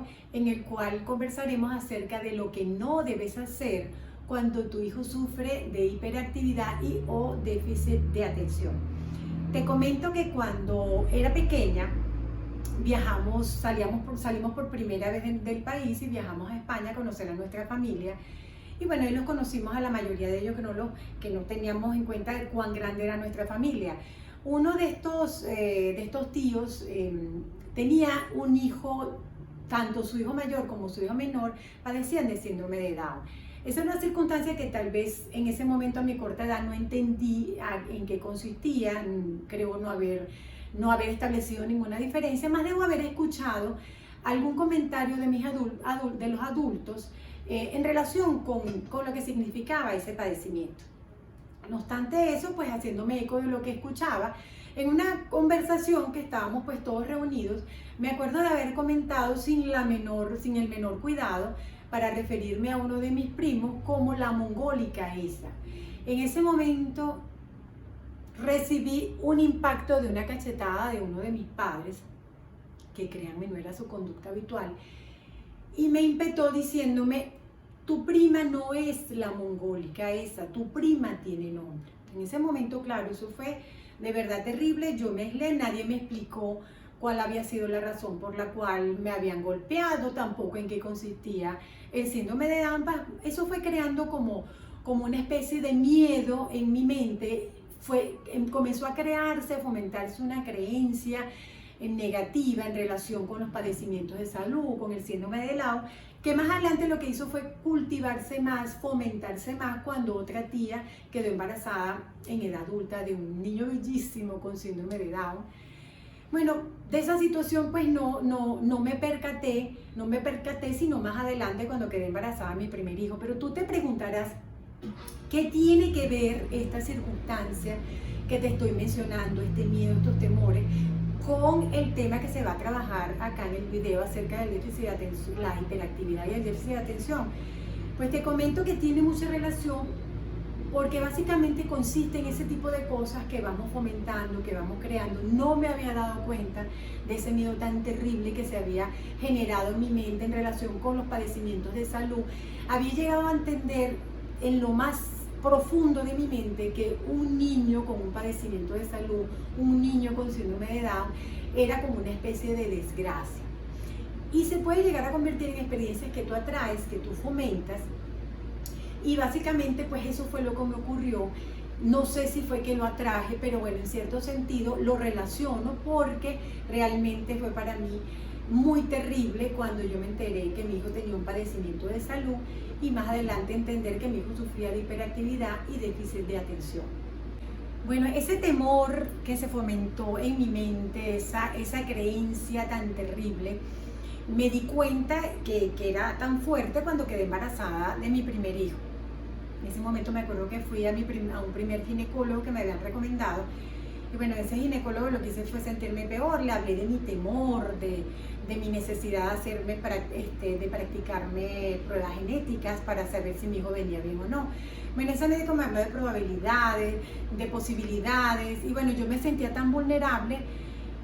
video en el cual conversaremos acerca de lo que no debes hacer cuando tu hijo sufre de hiperactividad y o déficit de atención. Te comento que cuando era pequeña salimos por primera vez del país y viajamos a España a conocer a nuestra familia. Y bueno, ahí los conocimos a la mayoría de ellos que no teníamos en cuenta cuán grande era nuestra familia. Uno de estos tíos tenía un hijo, tanto su hijo mayor como su hijo menor padecían de síndrome de Down. Esa es una circunstancia que tal vez en ese momento a mi corta edad no entendí en qué consistía, creo no haber establecido ninguna diferencia, más debo haber escuchado algún comentario de los adultos en relación con lo que significaba ese padecimiento. No obstante eso, pues haciéndome eco de lo que escuchaba, en una conversación que estábamos pues todos reunidos, me acuerdo de haber comentado sin el menor cuidado para referirme a uno de mis primos como la mongólica esa. En ese momento recibí un impacto de una cachetada de uno de mis padres, que créanme no era su conducta habitual, y me impetó diciéndome: tu prima no es la mongólica esa, tu prima tiene nombre. En ese momento, claro, eso fue de verdad terrible. Yo me aislé, nadie me explicó cuál había sido la razón por la cual me habían golpeado, tampoco en qué consistía el síndrome de Down. Eso fue creando como una especie de miedo en mi mente. Comenzó a crearse, a fomentarse una creencia negativa en relación con los padecimientos de salud, con el síndrome de Down, que más adelante lo que hizo fue cultivarse más, fomentarse más cuando otra tía quedó embarazada en edad adulta de un niño bellísimo con síndrome de Down. Bueno, de esa situación pues no me percaté sino más adelante cuando quedé embarazada de mi primer hijo. Pero tú te preguntarás, ¿qué tiene que ver esta circunstancia que te estoy mencionando, este miedo, estos temores, con el tema que se va a trabajar acá en el video acerca del déficit de atención, la hiperactividad y el déficit de atención? Pues te comento que tiene mucha relación, porque básicamente consiste en ese tipo de cosas que vamos fomentando, que vamos creando. No me había dado cuenta de ese miedo tan terrible que se había generado en mi mente en relación con los padecimientos de salud. Había llegado a entender en lo más profundo de mi mente que un niño con un padecimiento de salud, un niño con síndrome de Down, era como una especie de desgracia. Y se puede llegar a convertir en experiencias que tú atraes, que tú fomentas. Y básicamente pues eso fue lo que me ocurrió. No sé si fue que lo atraje, pero bueno, en cierto sentido lo relaciono, porque realmente fue para mí muy terrible cuando yo me enteré que mi hijo tenía un padecimiento de salud, y más adelante entender que mi hijo sufría de hiperactividad y déficit de atención. Bueno, ese temor que se fomentó en mi mente, esa creencia tan terrible, me di cuenta que era tan fuerte cuando quedé embarazada de mi primer hijo. En ese momento me acuerdo que fui a un primer ginecólogo que me habían recomendado. Y bueno, ese ginecólogo lo que hice fue sentirme peor. Le hablé de mi temor, de mi necesidad de practicarme pruebas genéticas para saber si mi hijo venía bien o no. Bueno, ese médico me habló de probabilidades, de posibilidades, y bueno, yo me sentía tan vulnerable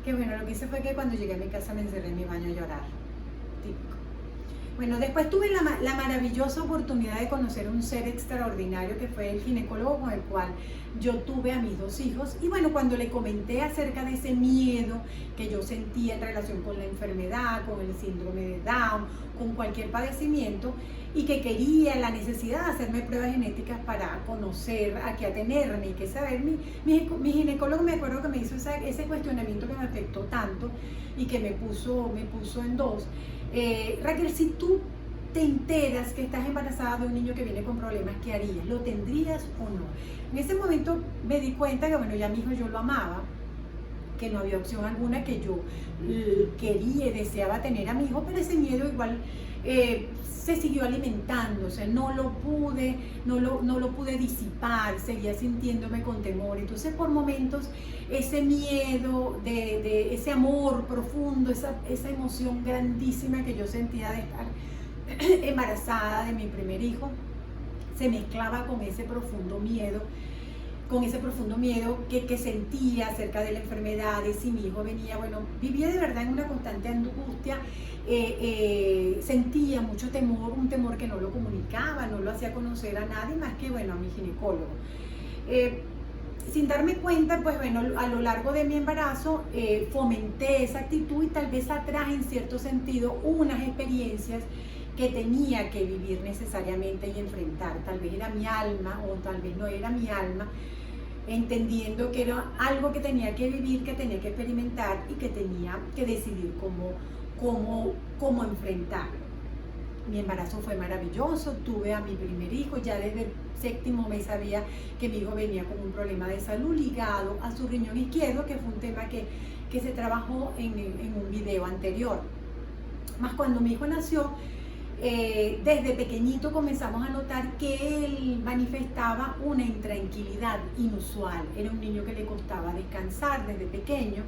que bueno, lo que hice fue que cuando llegué a mi casa me encerré en mi baño a llorar. Típico. Bueno, después tuve la maravillosa oportunidad de conocer a un ser extraordinario que fue el ginecólogo con el cual yo tuve a mis dos hijos. Y bueno, cuando le comenté acerca de ese miedo que yo sentía en relación con la enfermedad, con el síndrome de Down, con cualquier padecimiento, y que quería la necesidad de hacerme pruebas genéticas para conocer a qué atenerme y qué saber, mi ginecólogo me acuerdo que me hizo ese cuestionamiento que me afectó tanto y que me puso en dos. Raquel, si tú te enteras que estás embarazada de un niño que viene con problemas, ¿qué harías? ¿Lo tendrías o no? En ese momento me di cuenta que bueno, ya mi hijo yo lo amaba, que no había opción alguna, que yo quería y deseaba tener a mi hijo, pero ese miedo igual se siguió alimentando. O sea, no lo pude disipar, seguía sintiéndome con temor. Entonces por momentos ese miedo, de ese amor profundo, esa emoción grandísima que yo sentía de estar embarazada de mi primer hijo, se mezclaba con ese profundo miedo. con ese profundo miedo que sentía acerca de la enfermedad, de si mi hijo venía, bueno, vivía de verdad en una constante angustia, sentía mucho temor, un temor que no lo comunicaba, no lo hacía conocer a nadie más que, bueno, a mi ginecólogo. Sin darme cuenta, pues bueno, a lo largo de mi embarazo fomenté esa actitud y tal vez atraje en cierto sentido unas experiencias que tenía que vivir necesariamente y enfrentar. Tal vez era mi alma o tal vez no era mi alma, entendiendo que era algo que tenía que vivir, que tenía que experimentar y que tenía que decidir cómo enfrentarlo. Mi embarazo fue maravilloso, tuve a mi primer hijo, ya desde el 7º mes sabía que mi hijo venía con un problema de salud ligado a su riñón izquierdo, que fue un tema que se trabajó en un video anterior. Más cuando mi hijo nació, desde pequeñito comenzamos a notar que él manifestaba una intranquilidad inusual. Era un niño que le costaba descansar desde pequeño.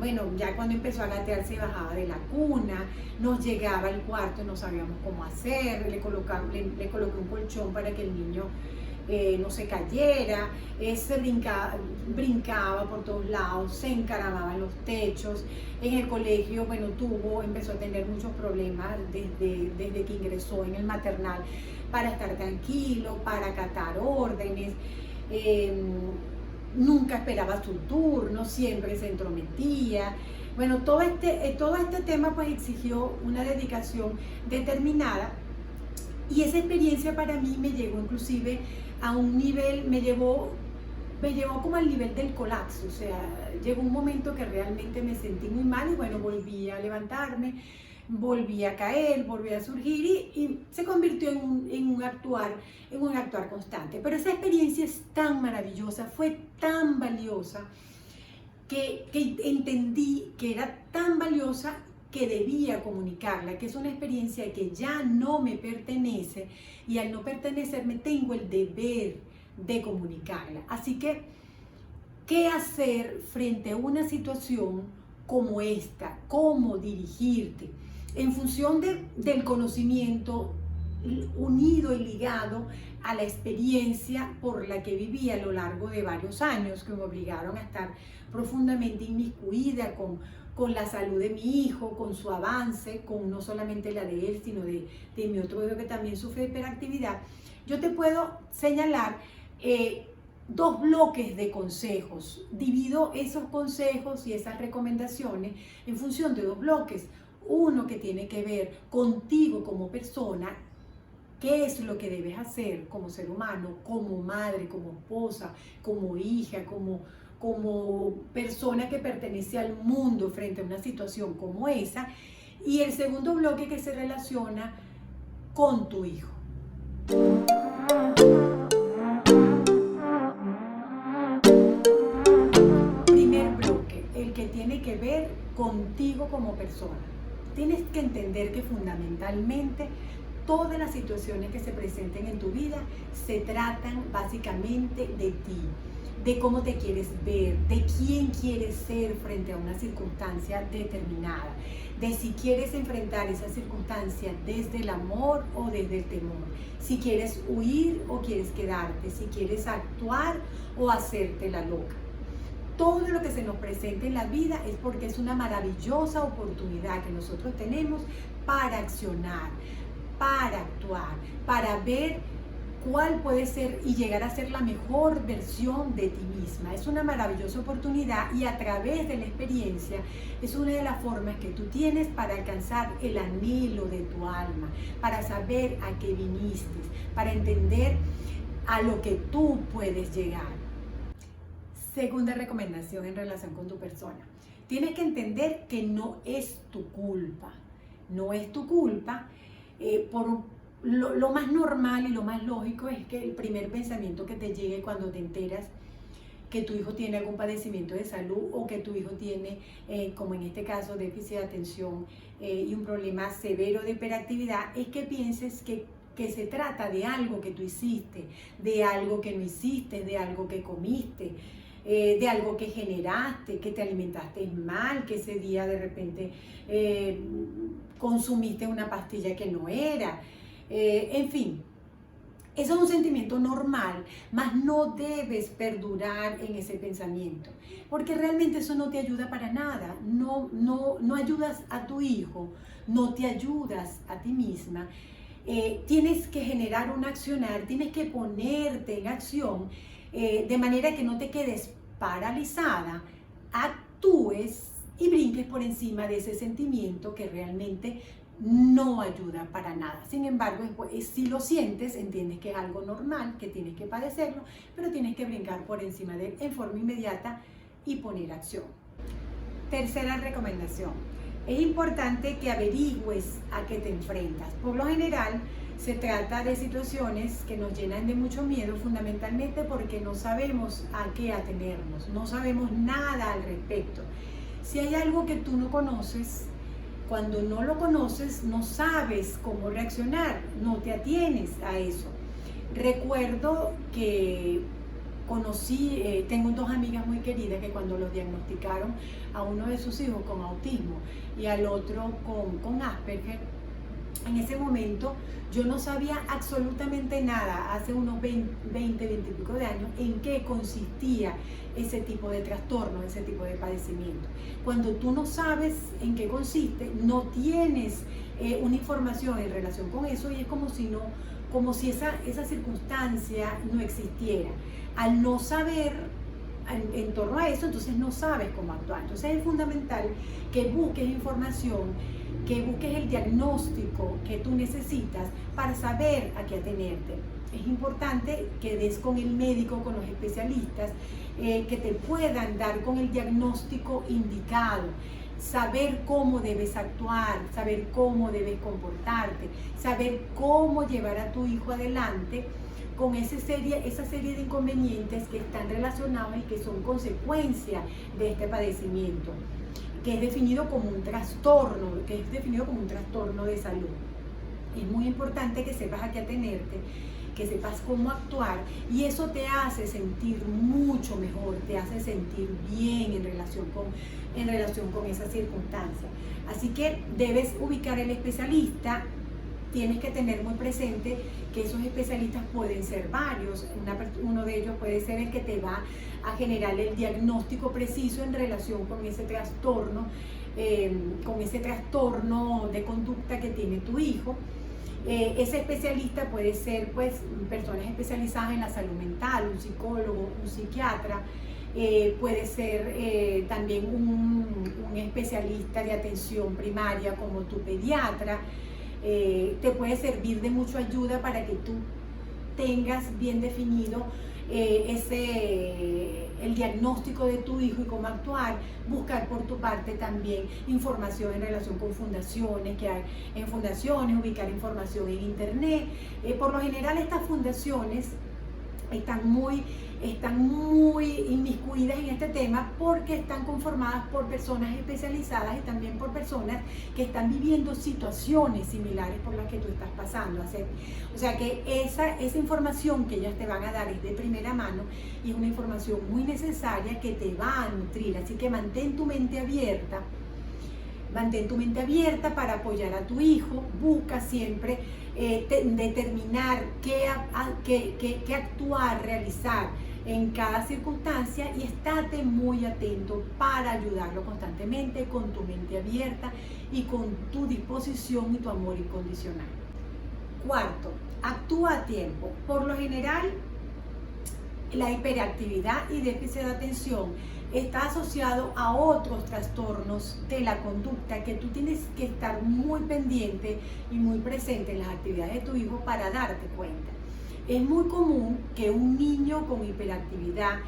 Bueno, ya cuando empezó a gatear se bajaba de la cuna, nos llegaba al cuarto y no sabíamos cómo hacer, le coloqué un colchón para que el niño no se cayera, se brincaba por todos lados, se encaramaba en los techos. En el colegio, bueno, empezó a tener muchos problemas desde que ingresó en el maternal para estar tranquilo, para acatar órdenes. Nunca esperaba su turno, siempre se entrometía. Bueno, todo este tema pues exigió una dedicación determinada y esa experiencia para mí me llegó inclusive a un nivel, me llevó como al nivel del colapso. O sea, llegó un momento que realmente me sentí muy mal y bueno, volví a levantarme, volví a caer, volví a surgir y se convirtió en un actuar constante. Pero esa experiencia es tan maravillosa, fue tan valiosa, que entendí que era tan valiosa que debía comunicarla, que es una experiencia que ya no me pertenece y al no pertenecerme tengo el deber de comunicarla. Así que, ¿qué hacer frente a una situación como esta? ¿Cómo dirigirte? En función del conocimiento unido y ligado a la experiencia por la que viví a lo largo de varios años, que me obligaron a estar profundamente inmiscuida con la salud de mi hijo, con su avance, con no solamente la de él, sino de mi otro hijo que también sufre de hiperactividad. Yo te puedo señalar 2 bloques de consejos. Divido esos consejos y esas recomendaciones en función de 2 bloques. Uno que tiene que ver contigo como persona, qué es lo que debes hacer como ser humano, como madre, como esposa, como hija, como persona que pertenece al mundo frente a una situación como esa. Y el segundo bloque que se relaciona con tu hijo. Primer bloque, el que tiene que ver contigo como persona. Tienes que entender que fundamentalmente todas las situaciones que se presenten en tu vida se tratan básicamente de ti, de cómo te quieres ver, de quién quieres ser frente a una circunstancia determinada, de si quieres enfrentar esa circunstancia desde el amor o desde el temor, si quieres huir o quieres quedarte, si quieres actuar o hacerte la loca. Todo lo que se nos presenta en la vida es porque es una maravillosa oportunidad que nosotros tenemos para accionar, para actuar, para ver cuál puede ser y llegar a ser la mejor versión de ti misma. Es una maravillosa oportunidad y a través de la experiencia es una de las formas que tú tienes para alcanzar el anhelo de tu alma, para saber a qué viniste, para entender a lo que tú puedes llegar. Segunda recomendación en relación con tu persona. Tienes que entender que no es tu culpa. No es tu culpa. Lo más normal y lo más lógico es que el primer pensamiento que te llegue cuando te enteras que tu hijo tiene algún padecimiento de salud o que tu hijo tiene, como en este caso, déficit de atención y un problema severo de hiperactividad, es que pienses que se trata de algo que tú hiciste, de algo que no hiciste, de algo que comiste, de algo que generaste, que te alimentaste mal, que ese día de repente consumiste una pastilla que no era, en fin. Eso es un sentimiento normal, mas no debes perdurar en ese pensamiento, porque realmente eso no te ayuda para nada, no ayudas a tu hijo, no te ayudas a ti misma. Tienes que generar un accionar, tienes que ponerte en acción de manera que no te quedes paralizada, actúes y brinques por encima de ese sentimiento que realmente no ayuda para nada. Sin embargo, si lo sientes, entiendes que es algo normal, que tienes que padecerlo, pero tienes que brincar por encima de él en forma inmediata y poner acción. Tercera recomendación. Es importante que averigües a qué te enfrentas. Por lo general, se trata de situaciones que nos llenan de mucho miedo, fundamentalmente porque no sabemos a qué atenernos, no sabemos nada al respecto. Si hay algo que tú no conoces, cuando no lo conoces, no sabes cómo reaccionar, no te atienes a eso. Recuerdo que tengo dos amigas muy queridas que cuando los diagnosticaron a uno de sus hijos con autismo y al otro con Asperger, en ese momento yo no sabía absolutamente nada, hace unos 20 y pico de años, en qué consistía ese tipo de trastorno, ese tipo de padecimiento. Cuando tú no sabes en qué consiste, no tienes una información en relación con eso y es como si esa circunstancia no existiera. Al no saber en torno a eso, entonces no sabes cómo actuar. Entonces es fundamental que busques información, que busques el diagnóstico que tú necesitas para saber a qué atenerte. Es importante que des con el médico, con los especialistas, que te puedan dar con el diagnóstico indicado, saber cómo debes actuar, saber cómo debes comportarte, saber cómo llevar a tu hijo adelante con esa serie de inconvenientes que están relacionados y que son consecuencia de este padecimiento, que es definido como un trastorno, de salud. Es muy importante que sepas a qué atenerte, que sepas cómo actuar, y eso te hace sentir mucho mejor, te hace sentir bien en relación con esa circunstancia. Así que debes ubicar el especialista. Tienes que tener muy presente que esos especialistas pueden ser varios. Uno de ellos puede ser el que te va a generar el diagnóstico preciso en relación con ese trastorno de conducta que tiene tu hijo. Ese especialista puede ser personas especializadas en la salud mental, un psicólogo, un psiquiatra, puede ser también un especialista de atención primaria como tu pediatra. Te puede servir de mucha ayuda para que tú tengas bien definido el diagnóstico de tu hijo y cómo actuar. Buscar por tu parte también información en relación con fundaciones que hay en fundaciones, ubicar información en internet. Por lo general estas fundaciones están muy inmiscuidas en este tema porque están conformadas por personas especializadas y también por personas que están viviendo situaciones similares por las que tú estás pasando. O sea que esa información que ellas te van a dar es de primera mano y es una información muy necesaria que te va a nutrir. Así que mantén tu mente abierta para apoyar a tu hijo. Busca siempre determinar qué actuar, realizar en cada circunstancia y estate muy atento para ayudarlo constantemente con tu mente abierta y con tu disposición y tu amor incondicional. Cuarto, actúa a tiempo. Por lo general, la hiperactividad y déficit de atención está asociado a otros trastornos de la conducta que tú tienes que estar muy pendiente y muy presente en las actividades de tu hijo para darte cuenta. Es muy común que un niño con hiperactividad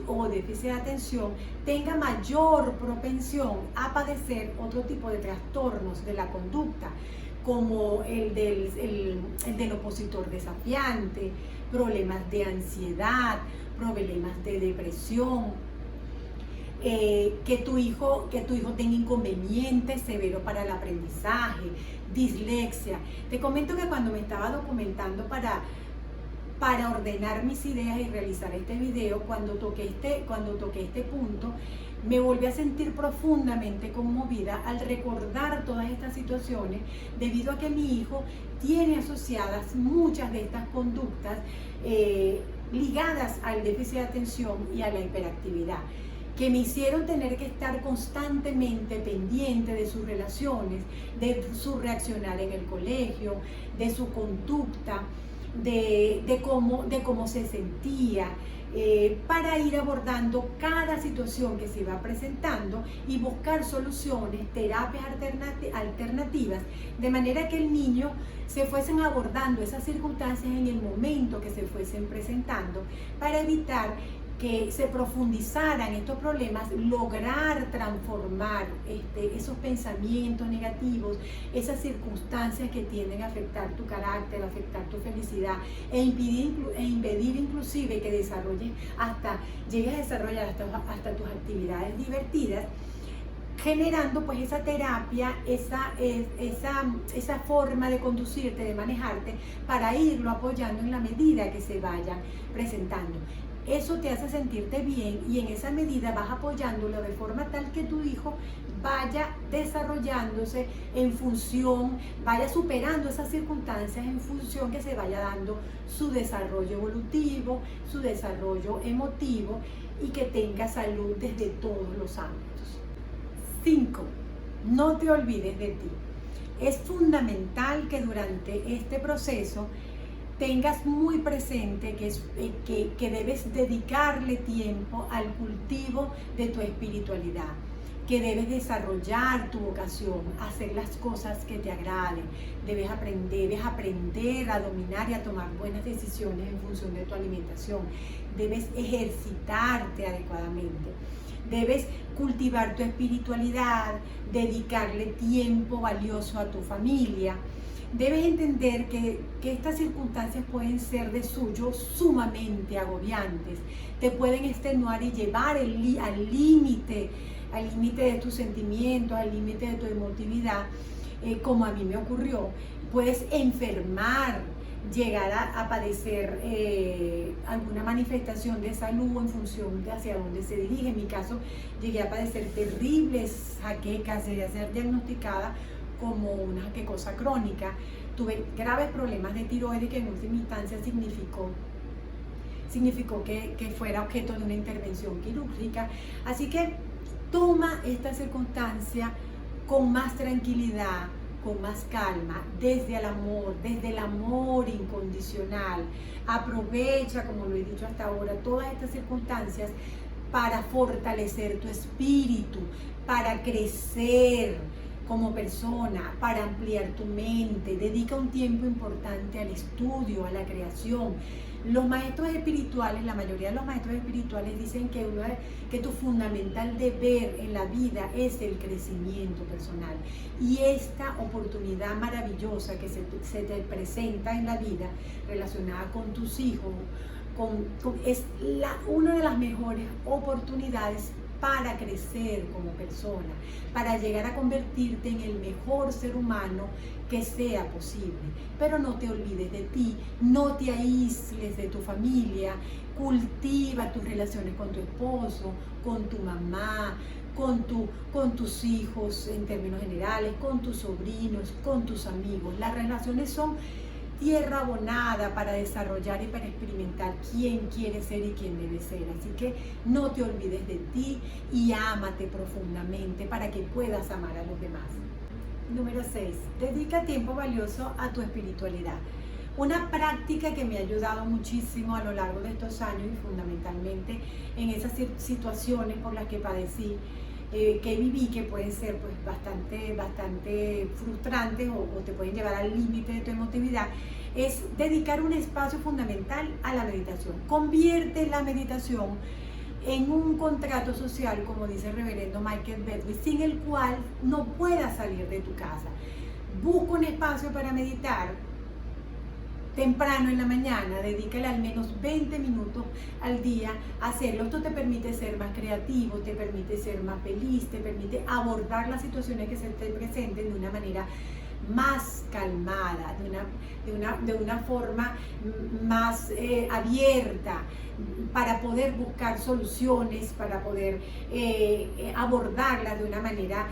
o déficit de atención tenga mayor propensión a padecer otro tipo de trastornos de la conducta, como el del opositor desafiante, problemas de ansiedad, problemas de depresión, que tu hijo tenga inconvenientes severos para el aprendizaje, dislexia. Te comento que cuando me estaba documentando para ordenar mis ideas y realizar este video. Cuando toqué este punto, me volví a sentir profundamente conmovida al recordar todas estas situaciones, debido a que mi hijo tiene asociadas muchas de estas conductas ligadas al déficit de atención y a la hiperactividad, que me hicieron tener que estar constantemente pendiente de sus relaciones, de su reaccionar en el colegio, de su conducta, de cómo se sentía, para ir abordando cada situación que se iba presentando y buscar soluciones, terapias alternativas, de manera que el niño se fuesen abordando esas circunstancias en el momento que se fuesen presentando, para evitar que se profundizaran estos problemas, lograr transformar esos pensamientos negativos, esas circunstancias que tienden a afectar tu carácter, a afectar tu felicidad, e impedir inclusive que llegues a desarrollar hasta tus actividades divertidas, generando pues esa terapia, esa forma de conducirte, de manejarte, para irlo apoyando en la medida que se vayan presentando. Eso te hace sentirte bien, y en esa medida vas apoyándolo de forma tal que tu hijo vaya desarrollándose en función, vaya superando esas circunstancias en función que se vaya dando su desarrollo evolutivo, su desarrollo emotivo, y que tenga salud desde todos los ámbitos. 5. No te olvides de ti. Es fundamental que durante este proceso tengas muy presente que debes dedicarle tiempo al cultivo de tu espiritualidad, que debes desarrollar tu vocación, hacer las cosas que te agraden, debes aprender a dominar y a tomar buenas decisiones en función de tu alimentación, debes ejercitarte adecuadamente, debes cultivar tu espiritualidad, dedicarle tiempo valioso a tu familia. Debes entender que estas circunstancias pueden ser de suyo sumamente agobiantes, te pueden extenuar y llevar al límite de tus sentimientos, al límite de tu emotividad, como a mí me ocurrió. Puedes enfermar, llegar a padecer alguna manifestación de salud en función de hacia dónde se dirige. En mi caso, llegué a padecer terribles jaquecas, llegué a ser diagnosticada como una jaquecosa crónica. Tuve graves problemas de tiroides, que en última instancia significó que fuera objeto de una intervención quirúrgica. Así que toma esta circunstancia con más tranquilidad, con más calma, desde el amor incondicional. Aprovecha, como lo he dicho hasta ahora, todas estas circunstancias para fortalecer tu espíritu, para crecer como persona, para ampliar tu mente. Dedica un tiempo importante al estudio, a la creación. Los maestros espirituales, la mayoría de los maestros espirituales dicen que tu fundamental deber en la vida es el crecimiento personal. Y esta oportunidad maravillosa que se te presenta en la vida relacionada con tus hijos, es una de las mejores oportunidades para crecer como persona, para llegar a convertirte en el mejor ser humano que sea posible. Pero no te olvides de ti, no te aísles de tu familia, cultiva tus relaciones con tu esposo, con tu mamá, con tus hijos en términos generales, con tus sobrinos, con tus amigos. Las relaciones son tierra abonada para desarrollar y para experimentar quién quiere ser y quién debe ser. Así que no te olvides de ti y ámate profundamente para que puedas amar a los demás. Número 6. Dedica tiempo valioso a tu espiritualidad. Una práctica que me ha ayudado muchísimo a lo largo de estos años, y fundamentalmente en esas situaciones por las que padecí, que viví, que pueden ser pues bastante frustrantes o te pueden llevar al límite de tu emotividad, es dedicar un espacio fundamental a la meditación. Convierte la meditación en un contrato social, como dice el reverendo Michael Bedwith, sin el cual no puedas salir de tu casa. Busca un espacio para meditar temprano en la mañana, dedícale al menos 20 minutos al día a hacerlo. Esto te permite ser más creativo, te permite ser más feliz, te permite abordar las situaciones que se te presenten de una manera más calmada, de una forma más abierta, para poder buscar soluciones, para poder abordarlas de una manera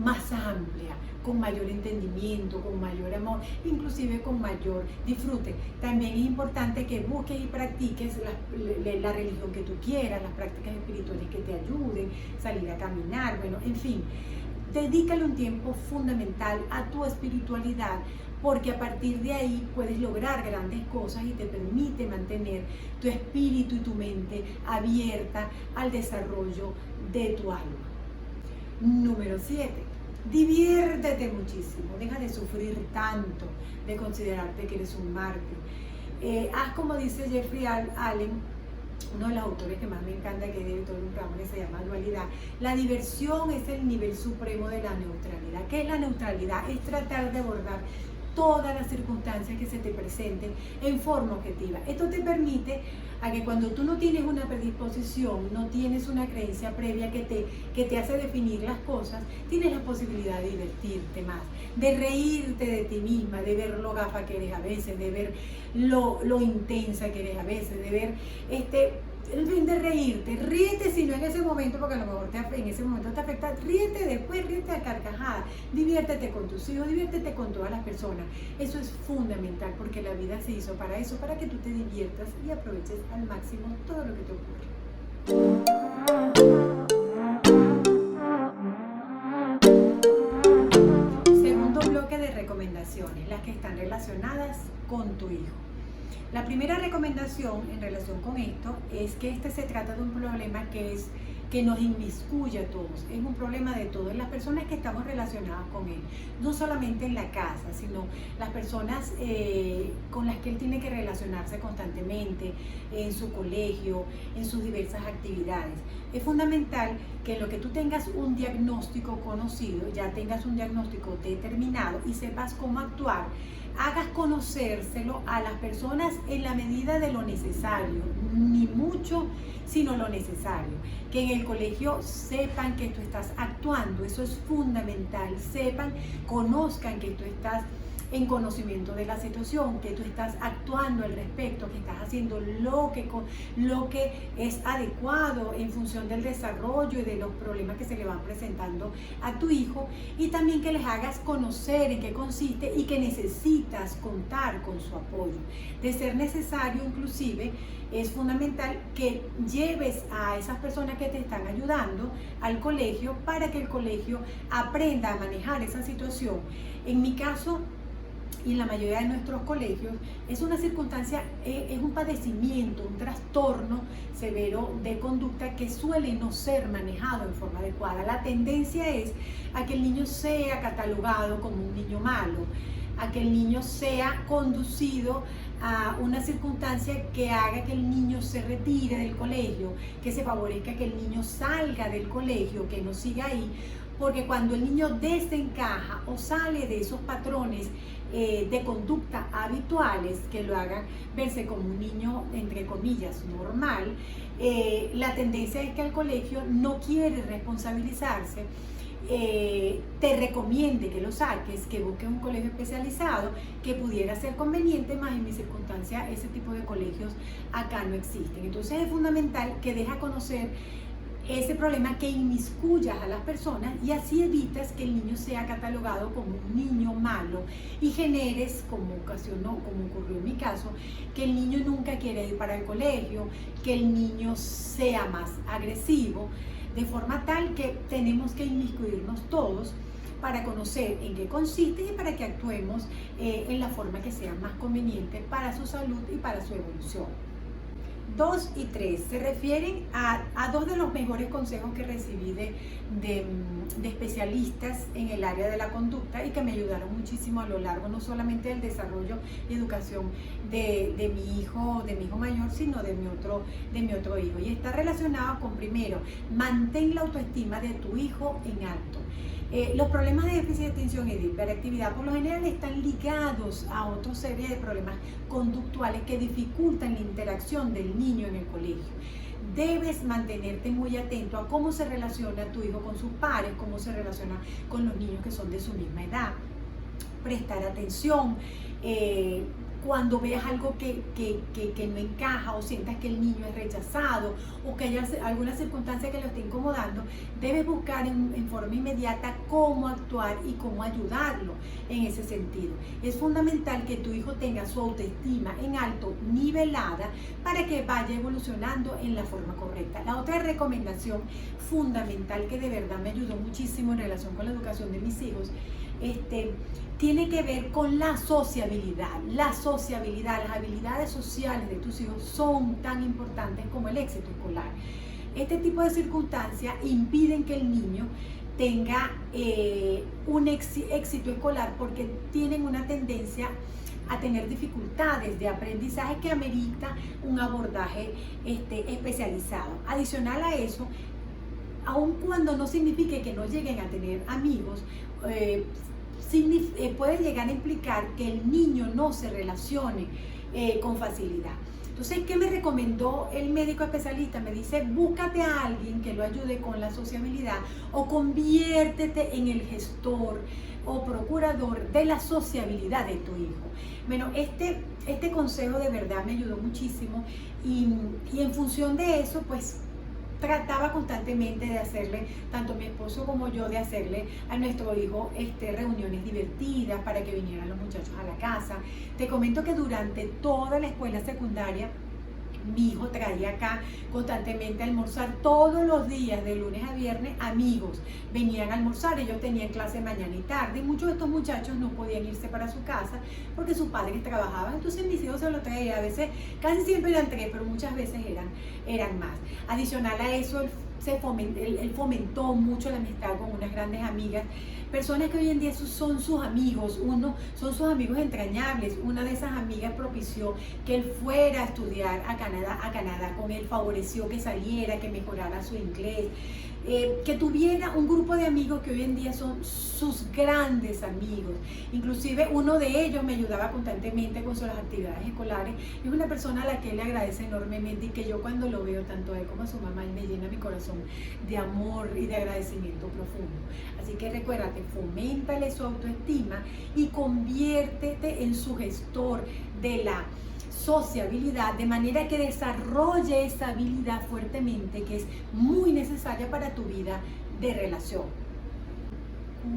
más amplia, con mayor entendimiento, con mayor amor, inclusive con mayor disfrute. También es importante que busques y practiques la religión que tú quieras, las prácticas espirituales que te ayuden, salir a caminar, bueno, en fin. Dedícale un tiempo fundamental a tu espiritualidad, porque a partir de ahí puedes lograr grandes cosas y te permite mantener tu espíritu y tu mente abierta al desarrollo de tu alma. Número 7. Diviértete muchísimo, deja de sufrir tanto, de considerarte que eres un mártir. Haz como dice Jeffrey Allen, uno de los autores que más me encanta, que es director de un programa que se llama Dualidad. La diversión es el nivel supremo de la neutralidad. ¿Qué es la neutralidad? Es tratar de abordar todas las circunstancias que se te presenten en forma objetiva. Esto te permite a que cuando tú no tienes una predisposición, no tienes una creencia previa que te hace definir las cosas, tienes la posibilidad de divertirte más, de reírte de ti misma, de ver lo gafa que eres a veces, de ver lo intensa que eres a veces, de ver en fin, de reírte. Ríete si no en ese momento, porque a lo mejor en ese momento te afecta. Ríete después, ríete a carcajadas. Diviértete con tus hijos, diviértete con todas las personas. Eso es fundamental, porque la vida se hizo para eso, para que tú te diviertas y aproveches al máximo todo lo que te ocurre. Segundo bloque de recomendaciones, las que están relacionadas con tu hijo. La primera recomendación en relación con esto es que se trata de un problema que nos inmiscuye a todos. Es un problema de todas las personas que estamos relacionadas con él, no solamente en la casa, sino las personas con las que él tiene que relacionarse constantemente, en su colegio, en sus diversas actividades. Es fundamental que lo que tú tengas un diagnóstico conocido, ya tengas un diagnóstico determinado y sepas cómo actuar, hagas conocérselo a las personas en la medida de lo necesario, ni mucho, sino lo necesario. Que en el colegio sepan que tú estás actuando, eso es fundamental, conozcan que tú estás en conocimiento de la situación, que tú estás actuando al respecto, que estás haciendo lo que es adecuado en función del desarrollo y de los problemas que se le van presentando a tu hijo, y también que les hagas conocer en qué consiste y que necesitas contar con su apoyo. De ser necesario, inclusive, es fundamental que lleves a esas personas que te están ayudando al colegio para que el colegio aprenda a manejar esa situación. En mi caso, y en la mayoría de nuestros colegios, es una circunstancia, es un padecimiento, un trastorno severo de conducta que suele no ser manejado en forma adecuada. La tendencia es a que el niño sea catalogado como un niño malo, a que el niño sea conducido a una circunstancia que haga que el niño se retire del colegio, que se favorezca que el niño salga del colegio, que no siga ahí, porque cuando el niño desencaja o sale de esos patrones de conducta habituales que lo hagan verse como un niño, entre comillas, normal, la tendencia es que el colegio no quiere responsabilizarse, te recomiende que lo saques, que busques un colegio especializado que pudiera ser conveniente, más en mi circunstancia ese tipo de colegios acá no existen. Entonces es fundamental que dejes a conocer ese problema, que inmiscuyas a las personas, y así evitas que el niño sea catalogado como un niño malo y generes, como ocurrió en mi caso, que el niño nunca quiere ir para el colegio, que el niño sea más agresivo, de forma tal que tenemos que inmiscuirnos todos para conocer en qué consiste y para que actuemos en la forma que sea más conveniente para su salud y para su evolución. 2 y 3 se refieren a dos de los mejores consejos que recibí de especialistas en el área de la conducta y que me ayudaron muchísimo a lo largo no solamente del desarrollo y educación de mi hijo mayor, sino de mi otro hijo. Y está relacionado con, primero, mantén la autoestima de tu hijo en alto. Los problemas de déficit de atención y de hiperactividad por lo general están ligados a otra serie de problemas conductuales que dificultan la interacción del niño en el colegio. debes mantenerte muy atento a cómo se relaciona tu hijo con sus pares, cómo se relaciona con los niños que son de su misma edad. Prestar atención, cuando veas algo que no encaja o sientas que el niño es rechazado o que haya alguna circunstancia que lo esté incomodando, debes buscar en forma inmediata cómo actuar y cómo ayudarlo en ese sentido. Es fundamental que tu hijo tenga su autoestima en alto, nivelada, para que vaya evolucionando en la forma correcta. La otra recomendación fundamental que de verdad me ayudó muchísimo en relación con la educación de mis hijos, tiene que ver con la sociabilidad. La sociabilidad, las habilidades sociales de tus hijos son tan importantes como el éxito escolar. Este tipo de circunstancias impiden que el niño tenga un éxito escolar porque tienen una tendencia a tener dificultades de aprendizaje que amerita un abordaje especializado. Adicional a eso, aun cuando no signifique que no lleguen a tener amigos, puede llegar a implicar que el niño no se relacione con facilidad. Entonces, ¿qué me recomendó el médico especialista? Me dice, búscate a alguien que lo ayude con la sociabilidad o conviértete en el gestor o procurador de la sociabilidad de tu hijo. Bueno, este consejo de verdad me ayudó muchísimo y en función de eso, pues, trataba constantemente de hacerle, tanto mi esposo como yo, de hacerle a nuestro hijo reuniones divertidas para que vinieran los muchachos a la casa. Te comento que durante toda la escuela secundaria, mi hijo traía acá constantemente a almorzar todos los días, de lunes a viernes, amigos. Venían a almorzar, ellos tenían clase mañana y tarde, y muchos de estos muchachos no podían irse para su casa porque sus padres trabajaban, entonces mis hijos se lo traían, a veces, casi siempre eran 3, pero muchas veces eran más. Adicional a eso, él fomentó mucho la amistad con unas grandes amigas, personas que hoy en día son sus amigos, son sus amigos entrañables. Una de esas amigas propició que él fuera a estudiar a Canadá, con él favoreció que saliera, que mejorara su inglés, que tuviera un grupo de amigos que hoy en día son sus grandes amigos. Inclusive uno de ellos me ayudaba constantemente con sus actividades escolares. Es una persona a la que él le agradece enormemente y que yo cuando lo veo, tanto a él como a su mamá, me llena mi corazón de amor y de agradecimiento profundo. Así que recuérdate, foméntale su autoestima y conviértete en su gestor de la sociabilidad, de manera que desarrolle esa habilidad fuertemente, que es muy necesaria para tu vida de relación.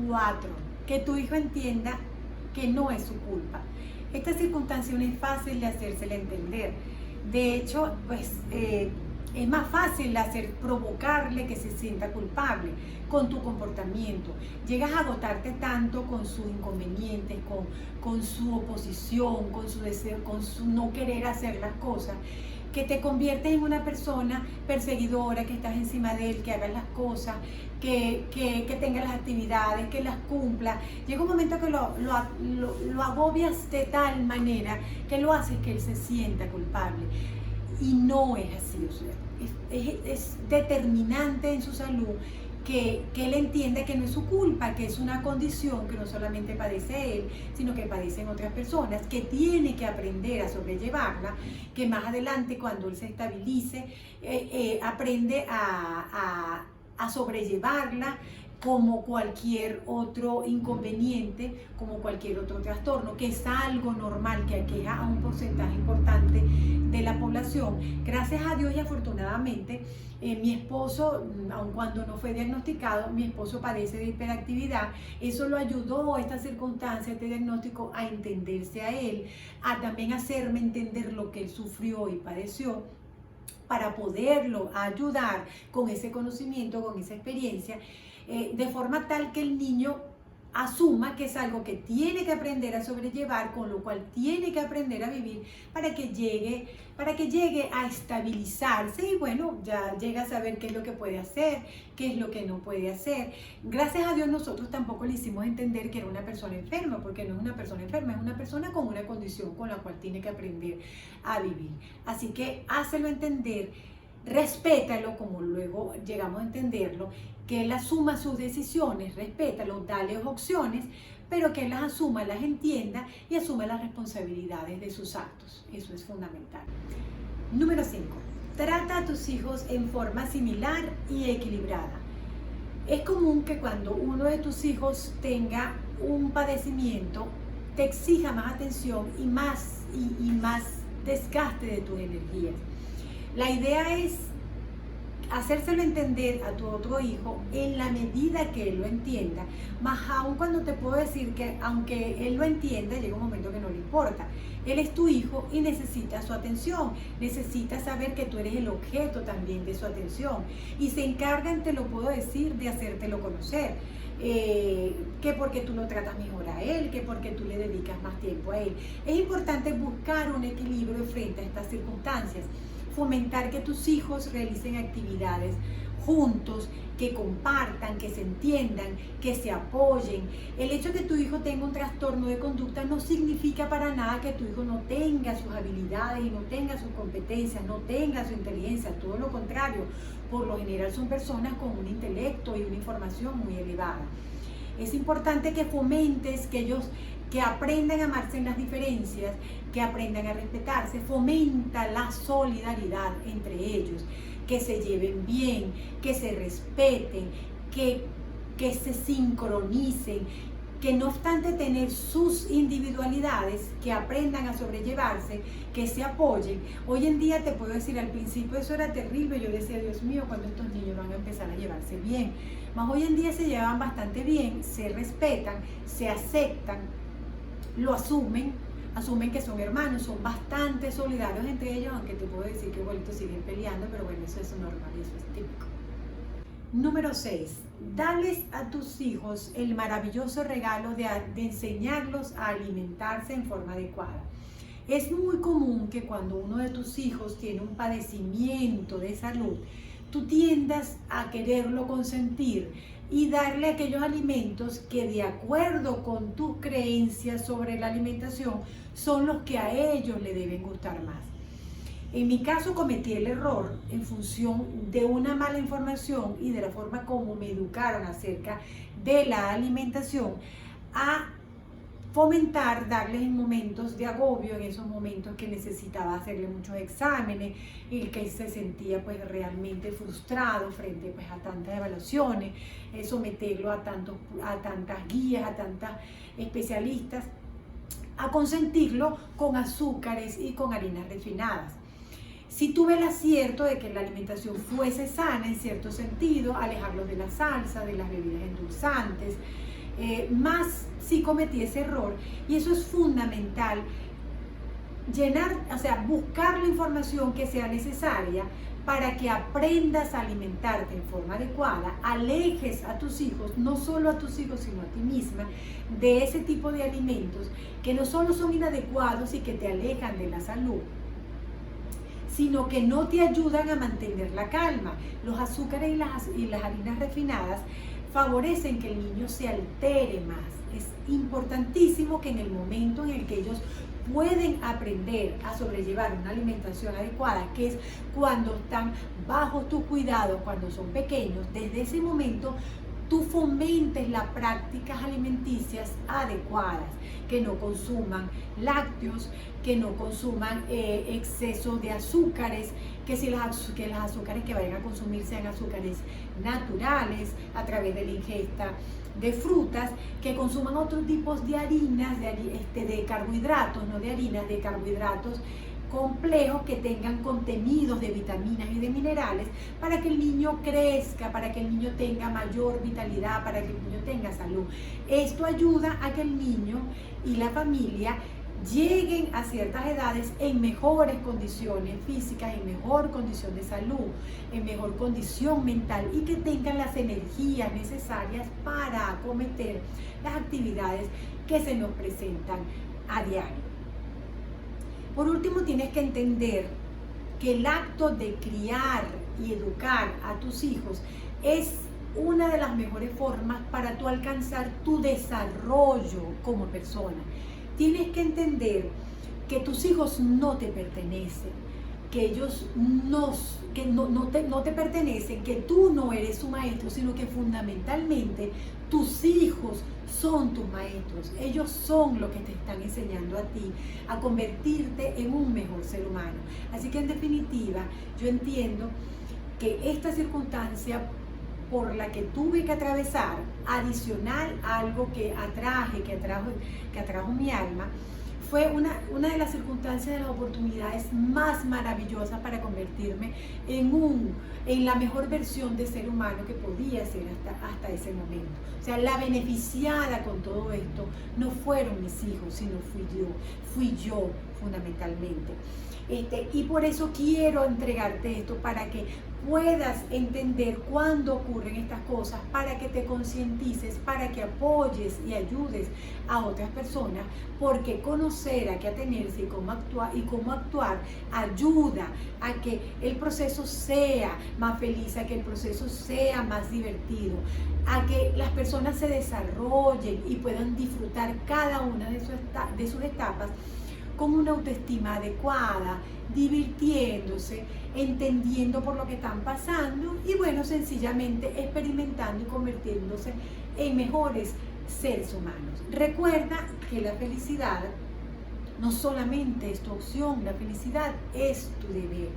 4. Que tu hijo entienda que no es su culpa. Esta circunstancia no es fácil de hacérsela entender. De hecho, pues es más fácil provocarle que se sienta culpable con tu comportamiento. Llegas a agotarte tanto con sus inconvenientes, con su oposición, con su deseo, con su no querer hacer las cosas, que te conviertes en una persona perseguidora, que estás encima de él, que hagas las cosas, que tenga las actividades, que las cumpla. Llega un momento que lo agobias de tal manera que lo haces que él se sienta culpable. Y no es así, o sea, es determinante en su salud que él entienda que no es su culpa, que es una condición que no solamente padece él, sino que padecen otras personas, que tiene que aprender a sobrellevarla, que más adelante cuando él se estabilice, aprende a sobrellevarla como cualquier otro inconveniente, como cualquier otro trastorno, que es algo normal, que aqueja a un porcentaje importante de la población. Gracias a Dios y afortunadamente, mi esposo, aun cuando no fue diagnosticado, mi esposo padece de hiperactividad. Eso lo ayudó, esta circunstancia, este diagnóstico, a entenderse a él, a también hacerme entender lo que él sufrió y padeció, para poderlo ayudar con ese conocimiento, con esa experiencia, de forma tal que el niño asuma que es algo que tiene que aprender a sobrellevar, con lo cual tiene que aprender a vivir para que llegue a estabilizarse y bueno, ya llega a saber qué es lo que puede hacer, qué es lo que no puede hacer. Gracias a Dios nosotros tampoco le hicimos entender que era una persona enferma, porque no es una persona enferma, es una persona con una condición con la cual tiene que aprender a vivir. Así que hácelo entender, respétalo, como luego llegamos a entenderlo, que él asuma sus decisiones, respétalo, dale opciones, pero que él las asuma, las entienda y asuma las responsabilidades de sus actos. Eso es fundamental. Número 5. Trata a tus hijos en forma similar y equilibrada. Es común que cuando uno de tus hijos tenga un padecimiento, te exija más atención y más desgaste de tus energías. La idea es hacérselo entender a tu otro hijo en la medida que él lo entienda, más aún cuando te puedo decir que aunque él lo entienda, llega un momento que no le importa. Él es tu hijo y necesita su atención, necesita saber que tú eres el objeto también de su atención y se encargan, te lo puedo decir, de hacértelo conocer. Que porque tú lo tratas mejor a él, que porque tú le dedicas más tiempo a él. Es importante buscar un equilibrio frente a estas circunstancias, fomentar que tus hijos realicen actividades juntos, que compartan, que se entiendan, que se apoyen. El hecho de que tu hijo tenga un trastorno de conducta no significa para nada que tu hijo no tenga sus habilidades y no tenga sus competencias, no tenga su inteligencia, todo lo contrario. Por lo general son personas con un intelecto y una información muy elevada. Es importante que fomentes que ellos que aprendan a amarse en las diferencias, que aprendan a respetarse, fomenta la solidaridad entre ellos, que se lleven bien, que se respeten, que se sincronicen, que no obstante tener sus individualidades, que aprendan a sobrellevarse, que se apoyen. Hoy en día te puedo decir, al principio eso era terrible, yo decía, Dios mío, cuando estos niños van a empezar a llevarse bien. Mas hoy en día se llevan bastante bien, se respetan, se aceptan, lo asumen que son hermanos, son bastante solidarios entre ellos, aunque te puedo decir que igualitos siguen peleando, pero bueno, eso es normal y eso es típico. Número 6. Dales a tus hijos el maravilloso regalo de enseñarlos a alimentarse en forma adecuada. Es muy común que cuando uno de tus hijos tiene un padecimiento de salud, tú tiendas a quererlo consentir y darle aquellos alimentos que de acuerdo con tus creencias sobre la alimentación son los que a ellos le deben gustar más. En mi caso cometí el error en función de una mala información y de la forma como me educaron acerca de la alimentación a fomentar, darles en momentos de agobio, en esos momentos que necesitaba hacerle muchos exámenes, y que se sentía pues realmente frustrado frente pues a tantas evaluaciones, someterlo a tantas guías, a tantas especialistas, a consentirlo con azúcares y con harinas refinadas. Si tuve el acierto de que la alimentación fuese sana en cierto sentido, alejarlos de la salsa, de las bebidas endulzantes, más si cometí ese error, y eso es fundamental, buscar la información que sea necesaria para que aprendas a alimentarte en forma adecuada, alejes a tus hijos, no solo a tus hijos sino a ti misma, de ese tipo de alimentos que no solo son inadecuados y que te alejan de la salud, sino que no te ayudan a mantener la calma. Los azúcares y las harinas refinadas favorecen que el niño se altere más. Es importantísimo que en el momento en el que ellos pueden aprender a sobrellevar una alimentación adecuada, que es cuando están bajo tu cuidado, cuando son pequeños, desde ese momento tú fomentes las prácticas alimenticias adecuadas, que no consuman lácteos, que no consuman exceso de azúcares, que las azúcares que vayan a consumir sean azúcares naturales a través de la ingesta de frutas, que consuman otros tipos de harinas, de carbohidratos, no de harinas, de carbohidratos complejos que tengan contenidos de vitaminas y de minerales para que el niño crezca, para que el niño tenga mayor vitalidad, para que el niño tenga salud. Esto ayuda a que el niño y la familia lleguen a ciertas edades en mejores condiciones físicas, en mejor condición de salud, en mejor condición mental y que tengan las energías necesarias para acometer las actividades que se nos presentan a diario. Por último, tienes que entender que el acto de criar y educar a tus hijos es una de las mejores formas para tú alcanzar tu desarrollo como persona. Tienes que entender que tus hijos no te pertenecen, que ellos no te pertenecen, que tú no eres su maestro, sino que fundamentalmente tus hijos son tus maestros, ellos son los que te están enseñando a ti a convertirte en un mejor ser humano. Así que en definitiva, yo entiendo que esta circunstancia por la que tuve que atravesar, adicional a algo que atrajo mi alma, fue una de las circunstancias, de las oportunidades más maravillosas para convertirme en la mejor versión de ser humano que podía ser hasta ese momento. O sea, la beneficiada con todo esto no fueron mis hijos, sino fui yo fundamentalmente. Y por eso quiero entregarte esto, para que puedas entender cuándo ocurren estas cosas, para que te concientices, para que apoyes y ayudes a otras personas, porque conocer a qué atenerse y cómo actuar ayuda a que el proceso sea más feliz, a que el proceso sea más divertido, a que las personas se desarrollen y puedan disfrutar cada una de sus etapas con una autoestima adecuada, divirtiéndose, entendiendo por lo que están pasando y bueno, sencillamente experimentando y convirtiéndose en mejores seres humanos. Recuerda que la felicidad no solamente es tu opción, la felicidad es tu deber.